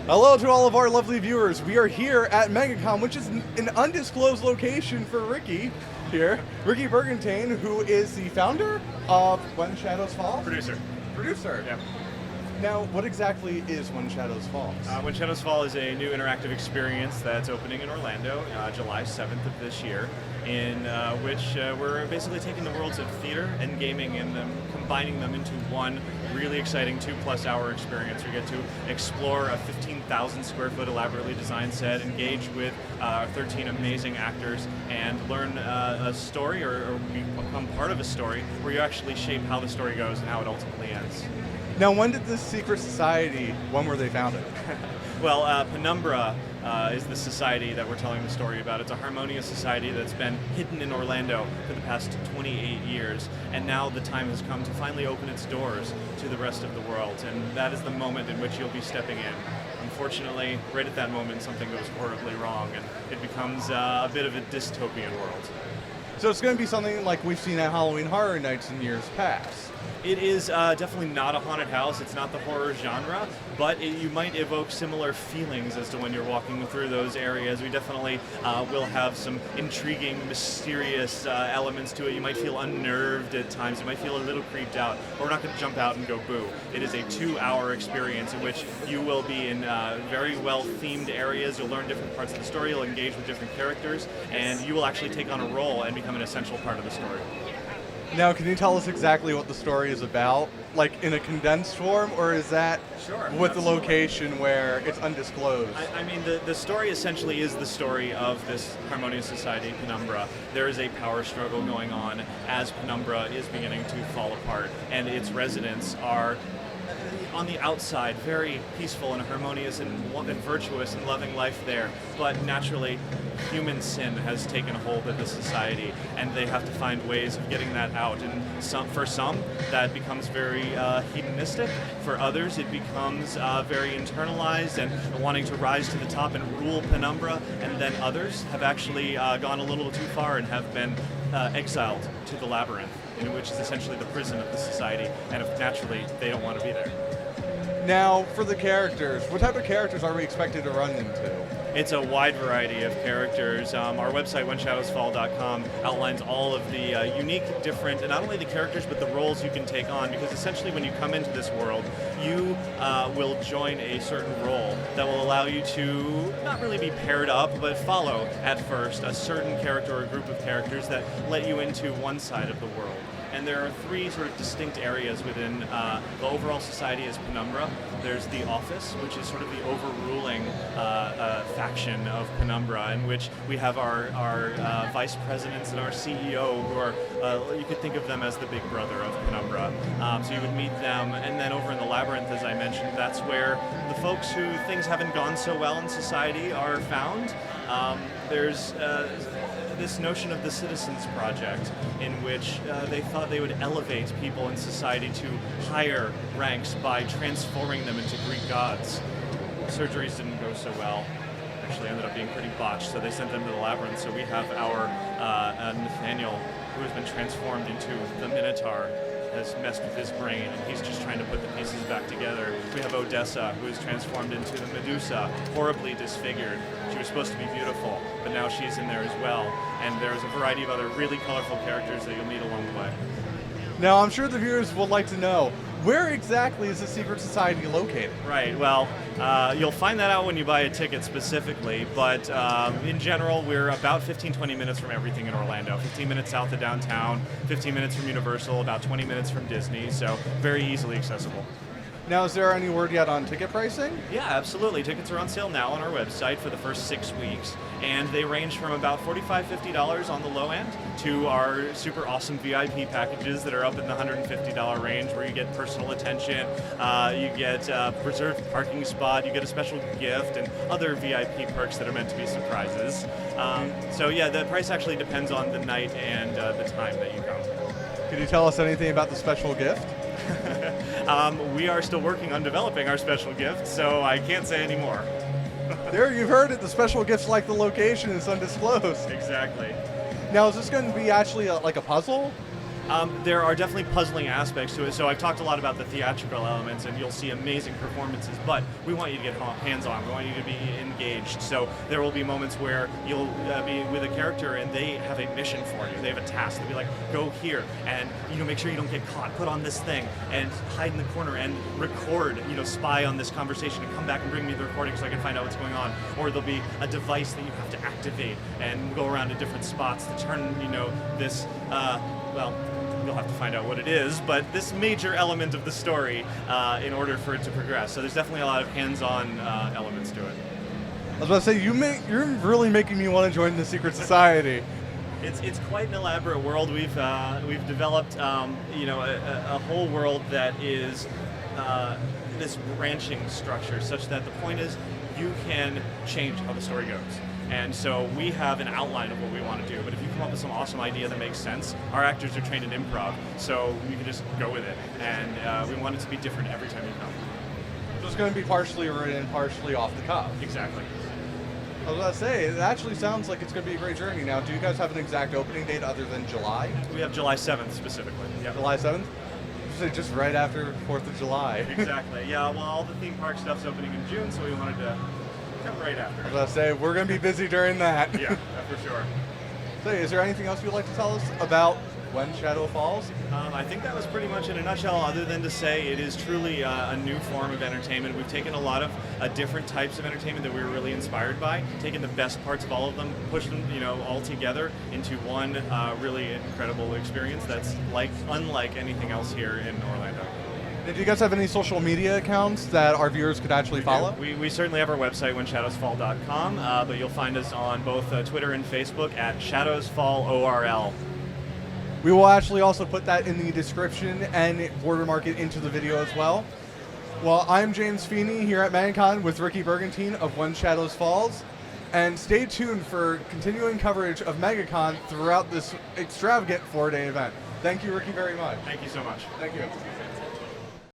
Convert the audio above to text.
Hello to all of our lovely viewers. We are here at MegaCon, which is an undisclosed location for Ricky here. Ricky Bergentine, who is the founder of When Shadows Fall? Producer. Yeah. Now, what exactly is When Shadows Fall? When Shadows Fall is a new interactive experience that's opening in Orlando, July 7th of this year, in which we're basically taking the worlds of theater and gaming and combining them into one really exciting 2+ hour experience. We get to explore a 15,000 square foot elaborately designed set, engage with 13 amazing actors, and learn a story or become part of a story where you actually shape how the story goes and how it ultimately ends. Now, when did this secret society, when were they founded? Well, Penumbra is the society that we're telling the story about. It's a harmonious society that's been hidden in Orlando for the past 28 years, and now the time has come to finally open its doors to the rest of the world, and that is the moment in which you'll be stepping in. Unfortunately, right at that moment, something goes horribly wrong, and it becomes a bit of a dystopian world. So it's going to be something like we've seen at Halloween Horror Nights in years past. It is definitely not a haunted house. It's not the horror genre, but you might evoke similar feelings as to when you're walking through those areas. We definitely will have some intriguing, mysterious elements to it. You might feel unnerved at times. You might feel a little creeped out. But we're not going to jump out and go boo. It is a 2-hour experience in which you will be in very well-themed areas. You'll learn different parts of the story. You'll engage with different characters, and you will actually take on a role and become an essential part of the story. Now, can you tell us exactly what the story is about? Like in a condensed form, or is that with the location where it's undisclosed? I mean, the story essentially is the story of this harmonious society, Penumbra. There is a power struggle going on as Penumbra is beginning to fall apart, and its residents are on the outside very peaceful and harmonious and virtuous and loving life there, but naturally human sin has taken hold of the society, and they have to find ways of getting that out. And for some, that becomes very hedonistic. For others, it becomes very internalized and wanting to rise to the top and rule Penumbra. And then others have actually gone a little too far and have been exiled to the labyrinth, which is essentially the prison of the society. And naturally, they don't want to be there. Now, for the characters, what type of characters are we expected to run into? It's a wide variety of characters. Our website, whenshadowsfall.com, outlines all of the unique, different, and not only the characters, but the roles you can take on, because essentially when you come into this world, you will join a certain role that will allow you to not really be paired up, but follow, at first, a certain character or group of characters that let you into one side of the world. And there are 3 sort of distinct areas within the overall society as Penumbra. There's the office, which is sort of the overruling faction of Penumbra, in which we have our vice presidents and our CEO, who are, you could think of them as the big brother of Penumbra. So you would meet them, and then over in the labyrinth, as I mentioned, that's where the folks who things haven't gone so well in society are found. There's this notion of the Citizens Project, in which they thought they would elevate people in society to higher ranks by transforming them into Greek gods. Surgeries didn't go so well. Actually ended up being pretty botched, so they sent them to the labyrinth. So we have our Nathaniel, who has been transformed into the Minotaur, has messed with his brain, and he's just trying to put the pieces back together. We have Odessa, who is transformed into the Medusa, horribly disfigured. She was supposed to be beautiful, but now she's in there as well. And there's a variety of other really colorful characters that you'll meet along the way. Now, I'm sure the viewers would like to know, where exactly is the secret society located? Right, well, you'll find that out when you buy a ticket specifically, but in general, we're about 15-20 minutes from everything in Orlando. 15 minutes south of downtown, 15 minutes from Universal, about 20 minutes from Disney, so very easily accessible. Now, is there any word yet on ticket pricing? Yeah, absolutely. Tickets are on sale now on our website for the first 6 weeks, and they range from about $45, $50 on the low end to our super awesome VIP packages that are up in the $150 range, where you get personal attention, you get a reserved parking spot, you get a special gift, and other VIP perks that are meant to be surprises. So yeah, the price actually depends on the night and the time that you come. Can you tell us anything about the special gift? We are still working on developing our special gift, so I can't say any more. There, you've heard it. The special gift's like the location is undisclosed. Exactly. Now, is this going to be actually like a puzzle? There are definitely puzzling aspects to it. So I've talked a lot about the theatrical elements, and you'll see amazing performances, but we want you to get hands-on. We want you to be engaged. So there will be moments where you'll be with a character and they have a mission for you. They have a task. They'll be like, go here and make sure you don't get caught. Put on this thing and hide in the corner and record, spy on this conversation and come back and bring me the recording so I can find out what's going on. Or there'll be a device that you have to activate and go around to different spots to turn, this, you'll have to find out what it is, but this major element of the story in order for it to progress. So there's definitely a lot of hands-on elements to it. I was about to say, you're really making me want to join the secret society. It's quite an elaborate world. We've developed a whole world that is this branching structure, such that the point is you can change how the story goes. And so we have an outline of what we want to do, but if you come up with some awesome idea that makes sense, our actors are trained in improv, so you can just go with it. And we want it to be different every time you come. So it's going to be partially written, partially off the cuff. Exactly. I was about to say, it actually sounds like it's going to be a great journey. Now, do you guys have an exact opening date other than July? We have July 7th specifically. Yeah. July 7th? Just right after 4th of July. Exactly. Yeah, well, all the theme park stuff's opening in June, so we wanted to come right after. I was about to say, we're going to be busy during that. Yeah, for sure. So, is there anything else you'd like to tell us about When Shadow Falls? I think that was pretty much in a nutshell, other than to say it is truly a new form of entertainment. We've taken a lot of different types of entertainment that we were really inspired by, taken the best parts of all of them, pushed them all together into one really incredible experience that's unlike anything else here in Orlando. Do you guys have any social media accounts that our viewers could actually follow? We certainly have our website, whenshadowsfall.com, but you'll find us on both Twitter and Facebook at ShadowsFallORL. We will actually also put that in the description and watermark it into the video as well. Well, I'm James Feeney here at MegaCon with Ricky Bergantine of When Shadows Falls. And stay tuned for continuing coverage of MegaCon throughout this extravagant 4-day event. Thank you, Ricky, very much. Thank you so much. Thank you.